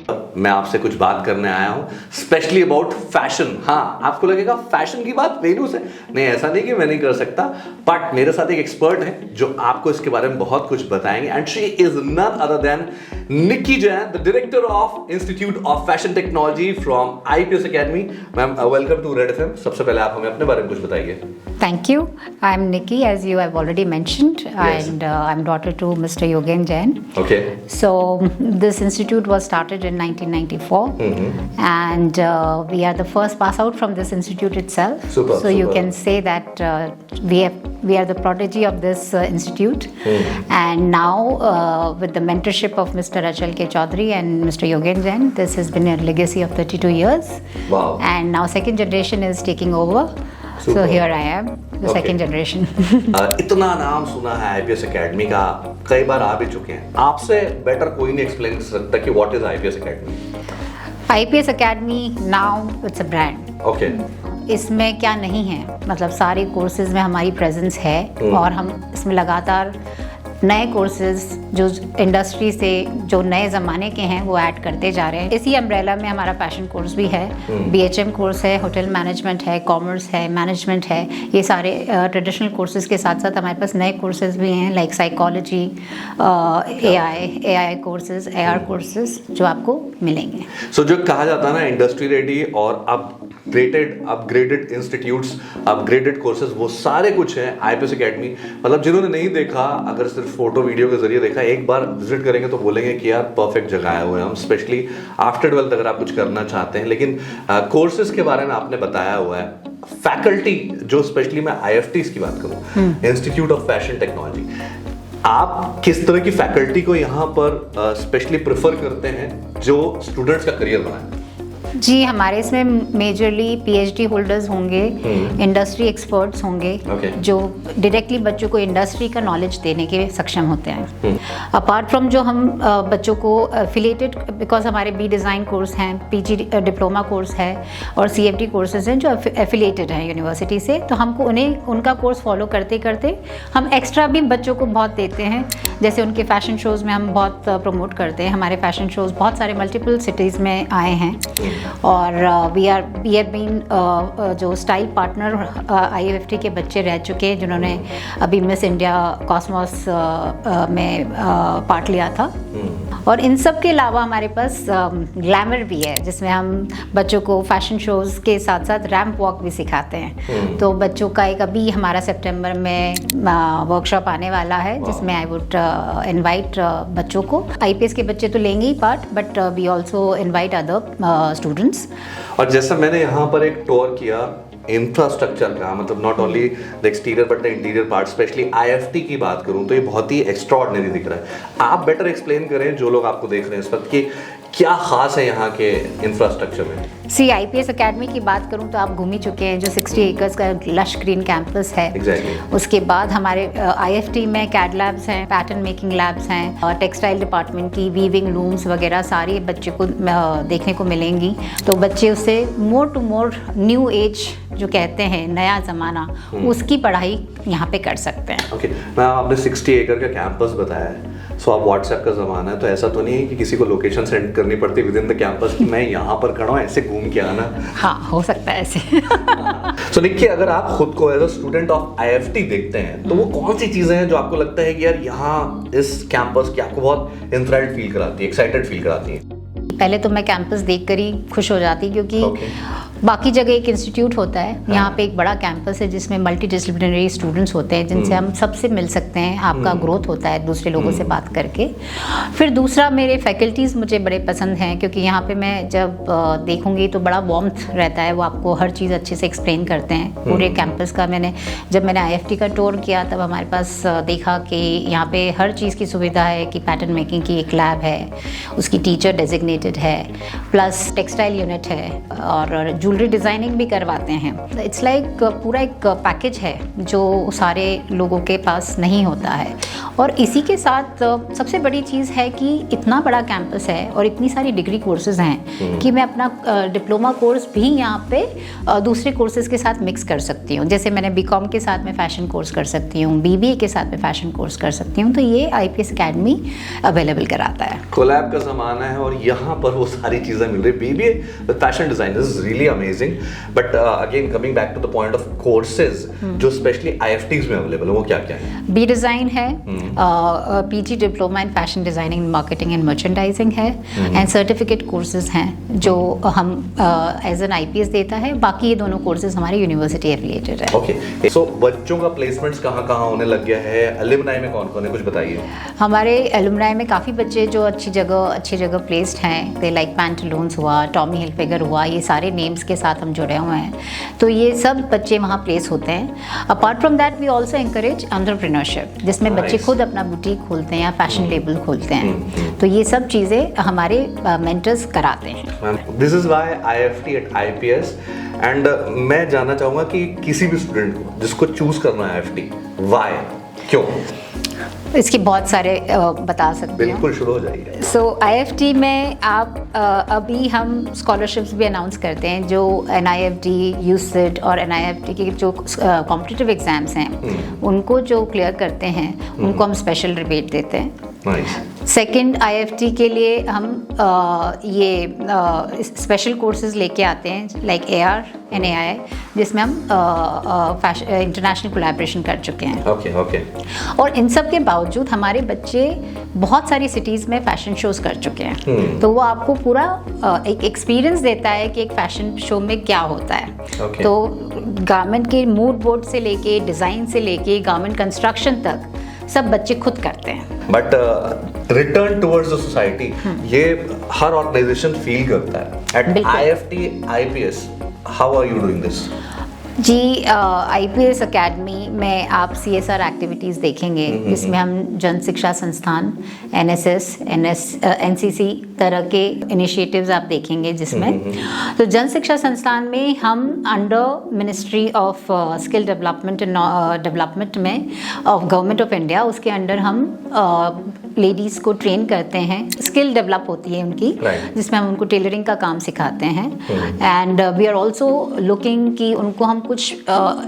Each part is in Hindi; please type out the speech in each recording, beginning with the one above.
मैं आपसे कुछ बात करने आया हूँ स्पेशली अबाउट फैशन। हाँ, आपको लगेगा फैशन की बात वेन्यू से, नहीं ऐसा नहीं कि मैं नहीं कर सकता, बट मेरे साथ एक एक्सपर्ट है जो आपको इसके बारे में बहुत कुछ बताएंगे and she is none other than Nikki Jain, the director of Institute of Fashion Technology from IPS academy. Ma'am welcome to Red FM. सबसे पहले आप हमें अपने बारे में कुछ बताइए। Thank you. I'm Nikki, as you have already mentioned, Yes. and I'm daughter to Mr. Yogen Jain. Okay. So this institute was started in 1994, and we are the first pass out from this institute itself. Super, so you super. can say that we are the prodigy of this institute, and now with the mentorship of Mr. Achal K. Chaudhary and Mr. Yogen Jain, this has been a legacy of 32 years. Wow. And now second generation is taking over. Super. So here I am, the Okay. second generation. इतना नाम सुना है आईपीएस एकेडमी का, कई बार आ भी चुके हैं, आपसे बेटर कोई नहीं एक्सप्लेन कर सकता कि what is IPS academy. IPS Academy now it's a brand. Okay. इसमें क्या नहीं है, मतलब सारे कोर्सेज में हमारी प्रेजेंस है और हम इसमें लगातार नए कोर्सेज जो इंडस्ट्री से जो नए ज़माने के हैं वो ऐड करते जा रहे हैं। इसी अम्ब्रेला में हमारा फैशन कोर्स भी है, BHM कोर्स है, होटल मैनेजमेंट है, कॉमर्स है, मैनेजमेंट है। ये सारे ट्रेडिशनल कोर्सेज के साथ साथ हमारे पास नए कोर्सेज भी हैं like psychology, AI courses, AR courses जो आपको मिलेंगे। सो जो कहा जाता है ना इंडस्ट्री रेडी और अपग्रेडेड इंस्टीट्यूट्स, अपग्रेडेड कोर्सेज, वो सारे कुछ हैं आईपीएस एकेडमी। मतलब जिन्होंने नहीं देखा, अगर सिर्फ फोटो वीडियो के जरिए देखा, एक बार विजिट करेंगे तो बोलेंगे कि यार परफेक्ट जगह आए हुए हैं हम, स्पेशली आफ्टर 12th अगर आप कुछ करना चाहते हैं। लेकिन कोर्सेज के बारे में आपने बताया हुआ है, फैकल्टी जो स्पेशली मैं IFTs की बात करूं, इंस्टीट्यूट ऑफ फैशन टेक्नोलॉजी, आप किस तरह की फैकल्टी को यहाँ पर स्पेशली प्रेफर करते हैं जो स्टूडेंट्स का करियर बनाए? जी, हमारे इसमें मेजरली PhD होल्डर्स होंगे, इंडस्ट्री एक्सपर्ट्स होंगे, Okay. जो डायरेक्टली बच्चों को इंडस्ट्री का नॉलेज देने के सक्षम होते हैं। अपार्ट फ्रॉम जो हम बच्चों को एफिलिएटेड, बिकॉज हमारे बी डिज़ाइन कोर्स हैं, PG डिप्लोमा कोर्स है और CFD कोर्सेज हैं जो एफिलिएटेड हैं यूनिवर्सिटी से, तो हमको उनका कोर्स फॉलो करते करते हम एक्स्ट्रा भी बच्चों को बहुत देते हैं। जैसे उनके फैशन शोज़ में हम बहुत प्रमोट करते हैं। हमारे फैशन शोज़ बहुत सारे मल्टीपल सिटीज़ में आए हैं और वी आर बीन जो स्टाइल पार्टनर IFT के बच्चे रह चुके हैं जिन्होंने अभी मिस इंडिया कॉस्मोस में पार्ट लिया था। और इन सब के अलावा हमारे पास ग्लैमर भी है जिसमें हम बच्चों को फैशन शोज़ के साथ साथ रैंप वॉक भी सिखाते हैं। तो बच्चों का एक अभी हमारा सितंबर में वर्कशॉप आने वाला है जिसमें आई वुड इनवाइट बच्चों को। IPS के बच्चे तो लेंगे ही part, but we also invite other students. और जैसा मैंने यहाँ पर एक टूर किया इंफ्रास्ट्रक्चर का, मतलब not only the exterior but the interior part, specially IFT की बात करूं तो ये बहुत ही एक्स्ट्राऑर्डिनरी दिख रहा है। आप बेटर एक्सप्लेन करें जो लोग आपको देख रहे हैं इस वक्त कि क्या खास है यहाँ के इंफ्रास्ट्रक्चर में। IPS अकेडमी की बात करूँ तो आप घूम ही चुके हैं, जो 60 एकर्स का लश ग्रीन कैंपस है। Exactly. उसके बाद हमारे IFT में कैड लैब्स हैं, पैटर्न मेकिंग लैब्स हैं और टेक्सटाइल डिपार्टमेंट की वीविंग लूम्स वगैरह सारी बच्चे को देखने को मिलेंगी। तो बच्चे उससे more to more new age जो कहते हैं, नया ज़माना, उसकी पढ़ाई यहाँ पे कर सकते हैं। ओके मैं आपने 60 एकड़ का कैंपस बताया है, सो अब व्हाट्सएप का ज़माना है तो ऐसा तो नहीं है कि किसी को लोकेशन सेंड करनी पड़ती विद इन द कैंपस कि मैं यहाँ पर खड़ा हूँ, ऐसे घूम के आना। हाँ, हो सकता है ऐसे। सो देखिए, अगर आप खुद को as a student of IFT देखते हैं तो वो कौन सी चीज़ें हैं जो आपको लगता है कि यार यहाँ इस कैंपस की आपको बहुत इंथ्राइल्ड फील कराती है, एक्साइटेड फील कराती है? पहले तो मैं कैंपस देखकर ही खुश हो जाती क्योंकि बाकी जगह एक इंस्टीट्यूट होता है, यहाँ पे एक बड़ा कैंपस है जिसमें मल्टी डिसिप्लिनरी स्टूडेंट्स होते हैं जिनसे हम सबसे मिल सकते हैं, आपका ग्रोथ होता है दूसरे लोगों से बात करके। फिर दूसरा, मेरे फैकल्टीज़ मुझे बड़े पसंद हैं क्योंकि यहाँ पे मैं जब देखूँगी तो बड़ा वार्मथ रहता है, वो आपको हर चीज़ अच्छे से एक्सप्लेन करते हैं पूरे कैंपस का। जब मैंने IFT का टूर किया तब हमारे पास देखा कि यहाँ पे हर चीज़ की सुविधा है कि पैटर्न मेकिंग की एक लैब है, उसकी टीचर डेजिग्नेटेड है, प्लस टेक्सटाइल यूनिट है और ज्वेलरी डिज़ाइनिंग भी करवाते हैं। इट्स लाइक पूरा एक पैकेज है जो सारे लोगों के पास नहीं होता है। और इसी के साथ सबसे बड़ी चीज़ है कि इतना बड़ा कैंपस है और इतनी सारी डिग्री कोर्सेज हैं कि मैं अपना डिप्लोमा कोर्स भी यहाँ पे दूसरे कोर्सेज के साथ मिक्स कर सकती हूँ। जैसे मैंने बीकॉम के साथ में फ़ैशन कोर्स कर सकती हूँ, बीबीए के साथ में फ़ैशन कोर्स कर सकती हूँ। तो ये IPS अकेडमी अवेलेबल कराता है। कोलैब का ज़माना है और यहाँ पर वो सारी चीज़ें मिल रही। BBA with fashion design is really amazing. But again coming back to the point of courses जो स्पेशली IFTs में अवेलेबल है, वो क्या क्या है? बी डिज़ाइन है, PG diploma in fashion designing, marketing and merchandising है, एंड सर्टिफिकेट कोर्सेज हैं जो हम एज एन IPS देता है। बाकी ये दोनों कोर्सेज हमारी यूनिवर्सिटी एफिलिएटेड है। ओके, सो बच्चों का प्लेसमेंट्स कहाँ कहाँ होने लग गया है? एलुमनाई में कौन कौन है, कुछ बताइए। हमारे एलुमनाई में काफ़ी बच्चे जो अच्छी जगह प्लेस्ड हैं। दे लाइक पैंटलून्स हुआ, टॉमी हिलफिगर हुआ, ये सारे नेम्स के साथ हम जुड़े हुए हैं। तो ये सब बच्चे वहाँ प्लेस होते हैं। Apart from that we also encourage entrepreneurship, जिसमें बच्चे खुद अपना बुटीक खोलते हैं या फैशन लेबल खोलते हैं। तो ये सब चीज़ें हमारे मेंटर्स कराते हैं। This is why IFT at IPS। And मैं जानना चाहूँगा कि किसी भी स्टूडेंट को जिसको चूज़ करना है IFT, व्हाई, क्यों? इसके बहुत सारे बता सकते हैं। बिल्कुल, शुरू हो जाइए। सो IFT में आप अभी हम स्कॉलरशिप्स भी अनाउंस करते हैं जो NIFT, UCIT और NIFT के जो कॉम्पिटिटिव एग्जाम्स हैं उनको जो क्लियर करते हैं उनको हम स्पेशल रिबेट देते हैं। सेकंड, IFT के लिए हम ये स्पेशल कोर्सेज लेके आते हैं लाइक AR and AI, जिसमें हम इंटरनेशनल कोलैबोरेशन कर चुके हैं। ओके। और इन सब के बावजूद हमारे बच्चे बहुत सारी सिटीज़ में फैशन शोज़ कर चुके हैं। तो वो आपको पूरा एक एक्सपीरियंस देता है कि एक फैशन शो में क्या होता है। तो गारमेंट के मूड बोर्ड से लेके, डिज़ाइन से लेके, गारमेंट कंस्ट्रक्शन तक सब बच्चे खुद करते हैं। But return towards the society, ये हर ऑर्गेनाइजेशन फील करता है। At IFT IPS, how are you doing this? जी, IPS अकेडमी में आप CSR एक्टिविटीज़ देखेंगे, जिसमें हम जन शिक्षा संस्थान, NSS, NCC तरह के इनिशिएटिव्स आप देखेंगे जिसमें। तो जन शिक्षा संस्थान में हम under ministry of skill development में ऑफ गवर्नमेंट ऑफ इंडिया, उसके अंडर हम लेडीज़ को ट्रेन करते हैं। स्किल डेवलप होती है उनकी, जिसमें हम उनको टेलरिंग का काम सिखाते हैं। And we are also looking कि उनको हम कुछ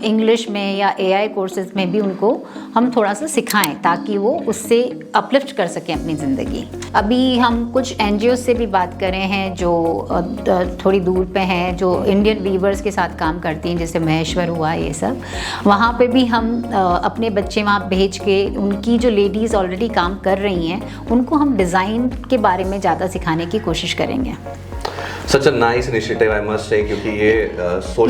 इंग्लिश में या AI कोर्सेज में भी उनको हम थोड़ा सा सिखाएं ताकि वो उससे अपलिफ्ट कर सकें अपनी ज़िंदगी। अभी हम कुछ NGOs से भी बात कर रहे हैं जो थोड़ी दूर पे हैं, जो इंडियन वीवर्स के साथ काम करती हैं, जैसे महेश्वर हुआ, ये सब। वहाँ पे भी हम अपने बच्चे वहाँ भेज के उनकी जो लेडीज़ ऑलरेडी काम कर रही हैं उनको हम डिज़ाइन के बारे में ज़्यादा सिखाने की कोशिश करेंगे। Such a nice initiative, I must say, क्योंकि ये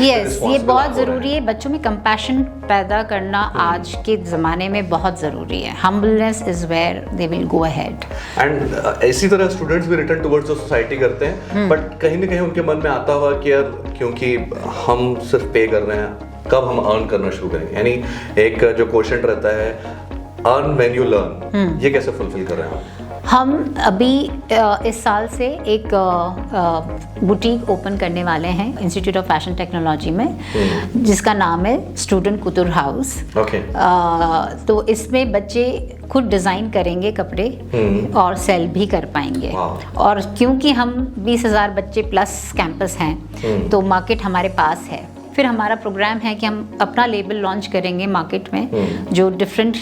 ये बहुत ज़रूरी है। बच्चों में कंपैशन पैदा करना आज के ज़माने में बहुत ज़रूरी है। Humbleness is where they will go ahead. And इसी तरह स्टूडेंट्स भी रिटर्न टुवर्ड्स द सोसाइटी करते हैं, बट कहीं ना कहीं उनके मन में आता होगा कि यार क्योंकि हम सिर्फ पे कर रहे हैं, कब हम अर्न करना शुरू करेंगे? यानी एक जो क्वेश्चन रहता है, अर्न व्हेन यू लर्न, ये कैसे फुलफिल कर रहे हैं? हम अभी इस साल से एक बुटीक ओपन करने वाले हैं इंस्टीट्यूट ऑफ फैशन टेक्नोलॉजी में, जिसका नाम है स्टूडेंट कुतुर हाउस। तो इसमें बच्चे खुद डिज़ाइन करेंगे कपड़े और सेल भी कर पाएंगे। और क्योंकि हम 20,000 बच्चे प्लस कैंपस हैं तो मार्केट हमारे पास है। फिर हमारा प्रोग्राम है कि हम अपना लेबल लॉन्च करेंगे मार्केट में जो डिफरेंट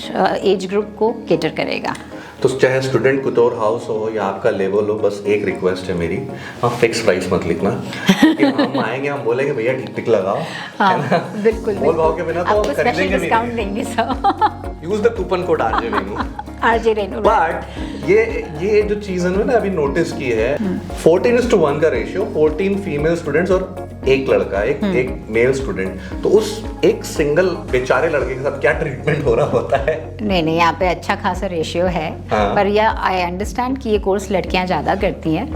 एज ग्रुप को केटर करेगा। तो चाहे स्टूडेंट कुतूर हाउस हो या आपका लेवल हो, बस एक रिक्वेस्ट है मेरी, आप फिक्स प्राइस मत लिखना। कि हम आएंगे, हम बोलेंगे भैया टिक लगाओ, हाँ, है ना? बिल्कुल मोल भाव के बिना तो खरीदेंगे भी डिस्काउंट देंगे सब। Use the coupon code RJ Renu। But ये जो चीज है ना अभी नोटिस की है, 14:1 का रेशियो, 14 फीमेल स्टूडेंट्स और एक लड़का, एक मेल स्टूडेंट। तो उस एक सिंगल बेचारे लड़के के साथ क्या ट्रीटमेंट हो रहा होता है? नहीं, यहाँ पे अच्छा खासा रेशियो है। हाँ। पर यह आई अंडरस्टैंड कि ये कोर्स लड़कियां ज़्यादा करती हैं।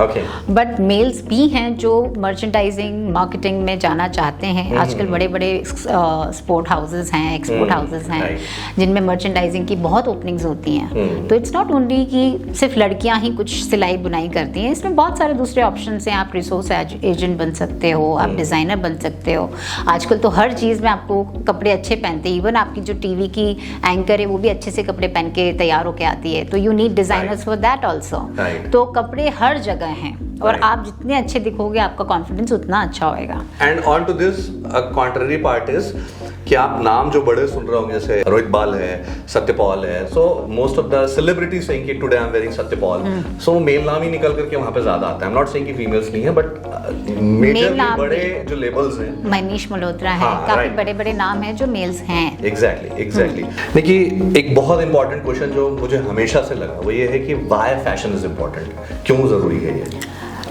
बट मेल्स भी हैं जो मर्चेंडाइजिंग मार्केटिंग में जाना चाहते हैं। आजकल बड़े बड़े स्पोर्ट हाउसेस हैं, एक्सपोर्ट हाउसेस हैं, जिनमें मर्चेंडाइजिंग की बहुत ओपनिंग्स होती हैं। तो इट्स नॉट ओनली कि सिर्फ लड़कियां ही कुछ सिलाई बुनाई करती हैं, इसमें बहुत सारे दूसरे ऑप्शन हैं। आप रिसोर्स एजेंट बन सकते हो, आप डिज़ाइनर बन सकते हो। आजकल तो हर चीज़ में आपको कपड़े अच्छे पहनते हैं, इवन आपकी जो टीवी की एंकर है वो भी अच्छे से कपड़े पहन के तैयार होके आती है, तो you need designers for that also. तो कपड़े हर जगह हैं और आप जितने अच्छे दिखोगे आपका कॉन्फिडेंस उतना अच्छा होएगा। And on to this contrary part is कि आप नाम जो बड़े सुन रहे होंगे, जैसे रोहित बाल है, सत्यपाल है, so most of the celebrities saying कि today I am wearing Satyapal, so male नाम ही निकल करके वहां पे ज्यादा आता है। आई एम नॉट सेइंग कि फीमेल्स नहीं है, बट मेजरली बड़े जो लेबल्स हैं, मनीष मल्होत्रा है, काफी बड़े बड़े नाम हैं जो मेल्स हैं। एग्जैक्टली। देखिए, एक बहुत इंपॉर्टेंट क्वेश्चन जो मुझे हमेशा से लगा वो ये है कि व्हाई फैशन इज इम्पोर्टेंट, क्यों जरूरी है ये?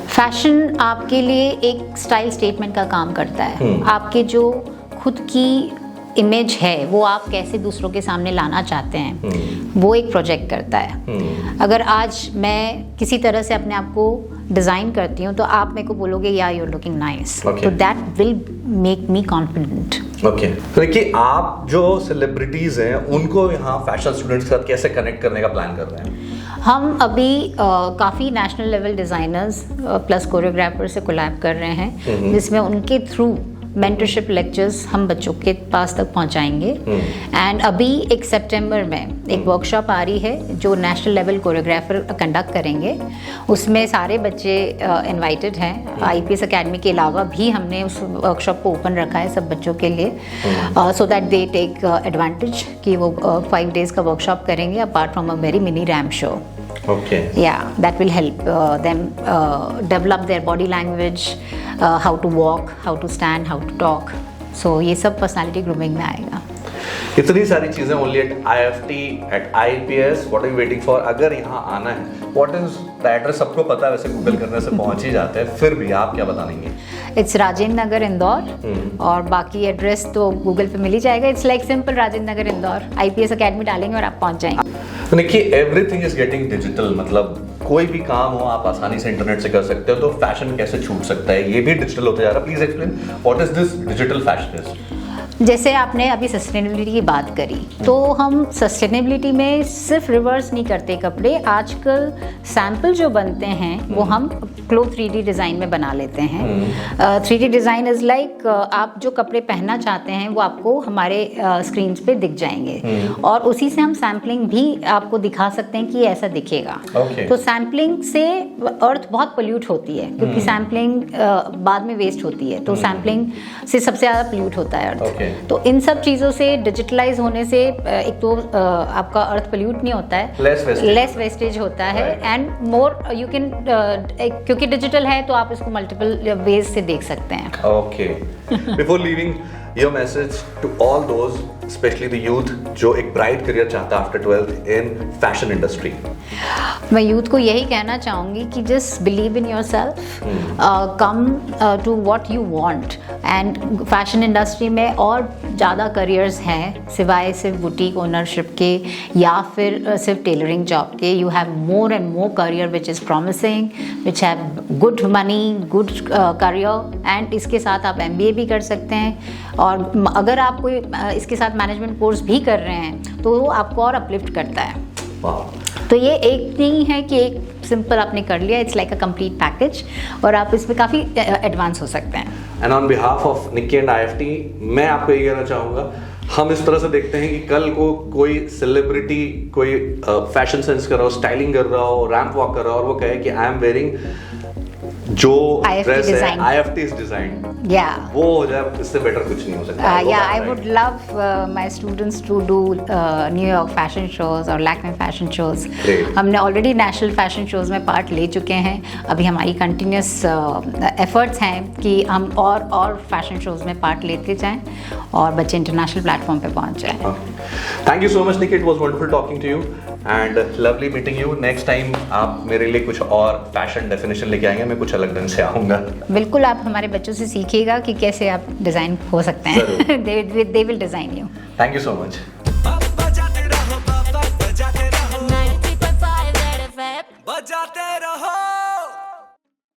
फैशन आपके लिए एक स्टाइल स्टेटमेंट का काम करता है। आपके जो खुद की इमेज है वो आप कैसे दूसरों के सामने लाना चाहते हैं, वो एक प्रोजेक्ट करता है। अगर आज मैं किसी तरह से अपने आप को डिज़ाइन करती हूँ तो आप मेरे को बोलोगे या यू आर लुकिंग नाइस, तो that will make me confident. Okay, तो देखिए, आप जो सेलिब्रिटीज हैं उनको यहाँ फैशन स्टूडेंट्स के साथ कैसे कनेक्ट करने का प्लान कर रहे हैं? हम अभी काफ़ी national level designers plus choreographer से कोलैब कर रहे हैं, जिसमें उनके थ्रू मेंटरशिप लेक्चर्स हम बच्चों के पास तक पहुंचाएंगे। एंड अभी एक सितंबर में एक वर्कशॉप आ रही है जो नेशनल लेवल कोरियोग्राफर कंडक्ट करेंगे, उसमें सारे बच्चे इनवाइटेड हैं। आईपीएस एकेडमी के अलावा भी हमने उस वर्कशॉप को ओपन रखा है सब बच्चों के लिए, so that they take advantage कि वो 5 days का वर्कशॉप करेंगे apart from a very mini ramp show. Okay. Yeah, that will help them develop their body language, how to walk, how to stand, how to talk. So ये सब personality grooming में आएगा। इतनी सारी चीजें only at IFT, at IPS, what are you waiting for? अगर यहाँ आना है, what is the address? सबको पता है, वैसे गूगल करने से पहुंच ही जाते हैं, फिर भी आप क्या बताएंगे? इट्स राजेंद्र नगर इंदौर, और बाकी एड्रेस तो गूगल पे मिल ही जाएगा। It's like simple Rajendra Nagar Indore, IPS academy डालेंगे और आप पहुंच जाएंगे। देखिए, एवरीथिंग इज गेटिंग डिजिटल, मतलब कोई भी काम हो आप आसानी से इंटरनेट से कर सकते हो, तो फैशन कैसे छूट सकता है? ये भी डिजिटल होता जा रहा है। Please explain what is this digital fashion is. जैसे आपने अभी सस्टेनेबिलिटी की बात करी, तो हम सस्टेनेबिलिटी में सिर्फ रिवर्स नहीं करते कपड़े। आजकल सैंपल जो बनते हैं वो हम क्लोथ 3D डिज़ाइन में बना लेते हैं। 3D डिज़ाइन इज़ लाइक आप जो कपड़े पहनना चाहते हैं वो आपको हमारे स्क्रीन पे दिख जाएंगे, और उसी से हम सैम्पलिंग भी आपको दिखा सकते हैं कि ऐसा दिखेगा। तो सैम्पलिंग से अर्थ बहुत पोल्यूट होती है, क्योंकि सैम्पलिंग बाद में वेस्ट होती है, तो सैम्पलिंग से सबसे ज़्यादा पोल्यूट होता है अर्थ। तो इन सब चीज़ों से डिजिटलाइज होने से एक तो आपका अर्थ पोल्यूट नहीं होता है, लेस वेस्टेज होता है, एंड मोर यू कैन, क्योंकि डिजिटल है तो आप इसको मल्टीपल वेज से देख सकते हैं। Okay, before leaving, your message to all those, specially the youth जो एक ब्राइट करियर चाहता है after 12th in fashion industry. मैं यूथ को यही कहना चाहूँगी कि just believe in your self, come to what you want. And fashion industry में और ज़्यादा करियर्स हैं सिवाय सिर्फ बुटीक ओनरशिप के या फिर सिर्फ टेलरिंग जॉब के। You have more and more career which is promising, which have good money, good career, and इसके साथ आप MBA भी कर सकते हैं, और अगर आप कोई इसके साथ मैनेजमेंट कोर्स भी कर रहे हैं तो वो आपको और अपलिफ्ट करता है। तो ये एक नहीं है कि एक सिंपल आपने कर लिया, it's like a complete package, और आप इसमें काफ़ी एडवांस हो सकते हैं। And on behalf of Nikki and IFT, मैं आपको ये कहना चाहूँगा, हम इस तरह से देखते हैं कि कल को कोई सेलिब्रिटी कोई फैशन सेंस कर रहा हो, स्टाइलिंग कर रहा हो, रैंप वॉक कर रहा हो, और वो कहे कि आई एम वेयरिंग जो ड्रेस है IFT इज डिजाइन, वो हो जाए, इससे बेटर कुछ नहीं हो सकता। I would love my students to do New York fashion shows और लैक्मे फैशन शोज। हमने ऑलरेडी नेशनल फैशन शोज में पार्ट ले चुके हैं, अभी हमारी कंटिन्यूस एफर्ट्स हैं कि हम और फैशन शोज में पार्ट लेते जाएं और बच्चे इंटरनेशनल प्लेटफॉर्म पे पहुंच जाएं। Thank you so much Nikki, it was wonderful talking to you and lovely meeting you. Next time आप मेरे लिए कुछ और फैशन डेफिनेशन लेके आएंगे, मैं कुछ अलग ढंग से आऊँगा। बिल्कुल, आप हमारे बच्चों से सीखिएगा कि कैसे आप डिज़ाइन हो सकते हैं। They will design you. Thank you so much. बजाते रहो